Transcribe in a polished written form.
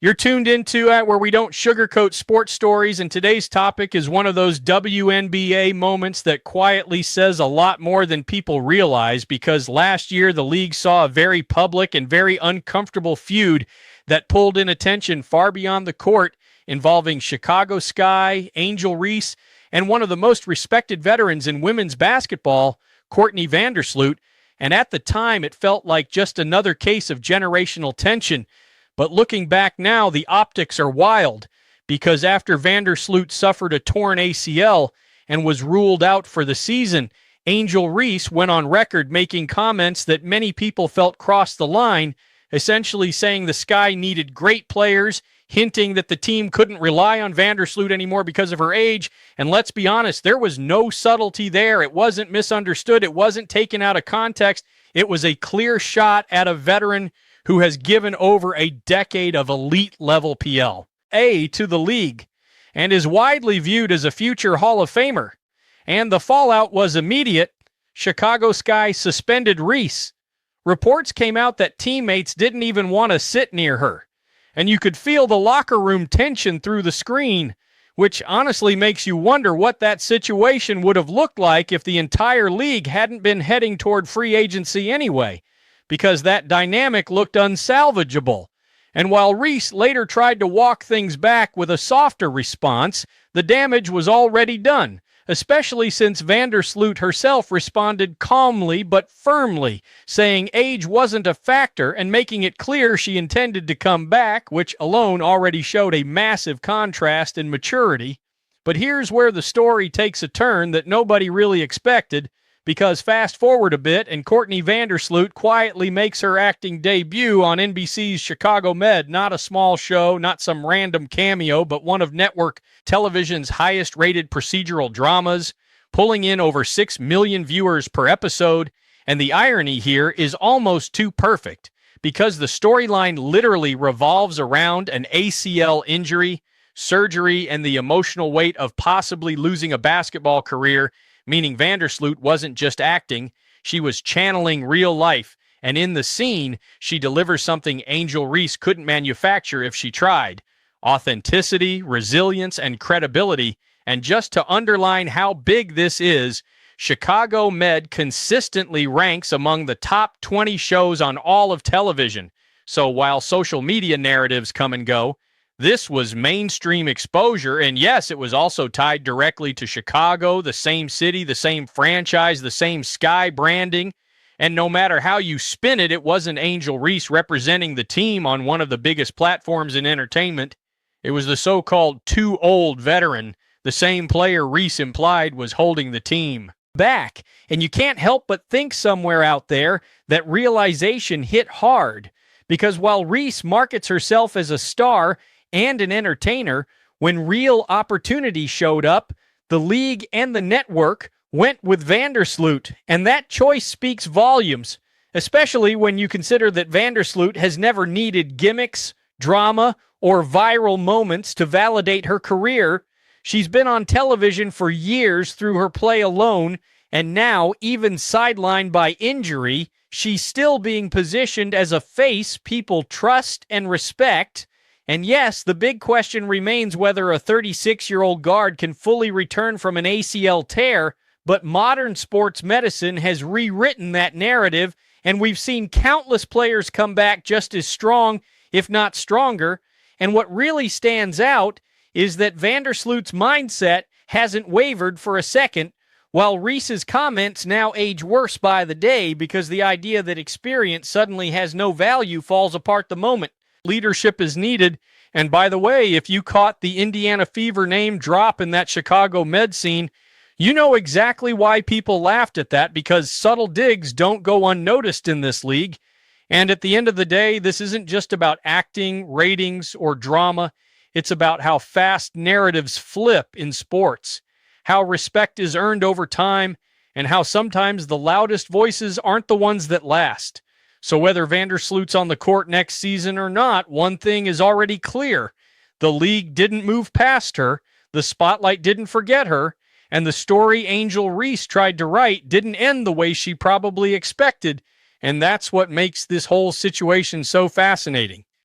You're tuned into where we don't sugarcoat sports stories, and today's topic is one of those WNBA moments that quietly says a lot more than people realize, because last year the league saw a very public and very uncomfortable feud that pulled in attention far beyond the court, involving Chicago Sky, Angel Reese, and one of the most respected veterans in women's basketball, Courtney Vandersloot. And at the time, it felt like just another case of generational tension. But looking back now, the optics are wild, because after Vandersloot suffered a torn ACL and was ruled out for the season, Angel Reese went on record making comments that many people felt crossed the line, essentially saying the Sky needed great players, hinting that the team couldn't rely on Vandersloot anymore because of her age. And let's be honest, there was no subtlety there. It wasn't misunderstood. It wasn't taken out of context. It was a clear shot at a veteran who has given over a decade of elite-level PL to the league and is widely viewed as a future Hall of Famer. And the fallout was immediate. Chicago Sky suspended Reese. Reports came out that teammates didn't even want to sit near her, and you could feel the locker room tension through the screen, which honestly makes you wonder what that situation would have looked like if the entire league hadn't been heading toward free agency anyway, because that dynamic looked unsalvageable. And while Reese later tried to walk things back with a softer response, the damage was already done, especially since Vandersloot herself responded calmly but firmly, saying age wasn't a factor and making it clear she intended to come back, which alone already showed a massive contrast in maturity. But here's where the story takes a turn that nobody really expected, because fast forward a bit and Courtney Vandersloot quietly makes her acting debut on NBC's Chicago Med, not a small show, not some random cameo, but one of network television's highest-rated procedural dramas, pulling in over 6 million viewers per episode. And the irony here is almost too perfect, because the storyline literally revolves around an ACL injury, surgery, and the emotional weight of possibly losing a basketball career, meaning Vandersloot wasn't just acting, she was channeling real life, and in the scene, she delivers something Angel Reese couldn't manufacture if she tried: authenticity, resilience, and credibility. And just to underline how big this is, Chicago Med consistently ranks among the top 20 shows on all of television. So while social media narratives come and go, this was mainstream exposure, and yes, it was also tied directly to Chicago, the same city, the same franchise, the same Sky branding. And no matter how you spin it, it wasn't Angel Reese representing the team on one of the biggest platforms in entertainment. It was the so-called too old veteran, the same player Reese implied was holding the team back. And you can't help but think somewhere out there that realization hit hard, because while Reese markets herself as a star and an entertainer, when real opportunity showed up, the league and the network went with Vandersloot, and that choice speaks volumes, especially when you consider that Vandersloot has never needed gimmicks, drama, or viral moments to validate her career. She's been on television for years through her play alone, and now, even sidelined by injury, she's still being positioned as a face people trust and respect. And yes, the big question remains whether a 36-year-old guard can fully return from an ACL tear, but modern sports medicine has rewritten that narrative, and we've seen countless players come back just as strong, if not stronger. And what really stands out is that Vandersloot's mindset hasn't wavered for a second, while Reese's comments now age worse by the day, because the idea that experience suddenly has no value falls apart the moment. Leadership is needed. And by the way, if you caught the Indiana Fever name drop in that Chicago Med scene, you know exactly why people laughed at that, because subtle digs don't go unnoticed in this league. And at the end of the day, this isn't just about acting, ratings, or drama. It's about how fast narratives flip in sports, how respect is earned over time, and how sometimes the loudest voices aren't the ones that last. So whether Vandersloot's on the court next season or not, one thing is already clear: the league didn't move past her, the spotlight didn't forget her, and the story Angel Reese tried to write didn't end the way she probably expected. And that's what makes this whole situation so fascinating.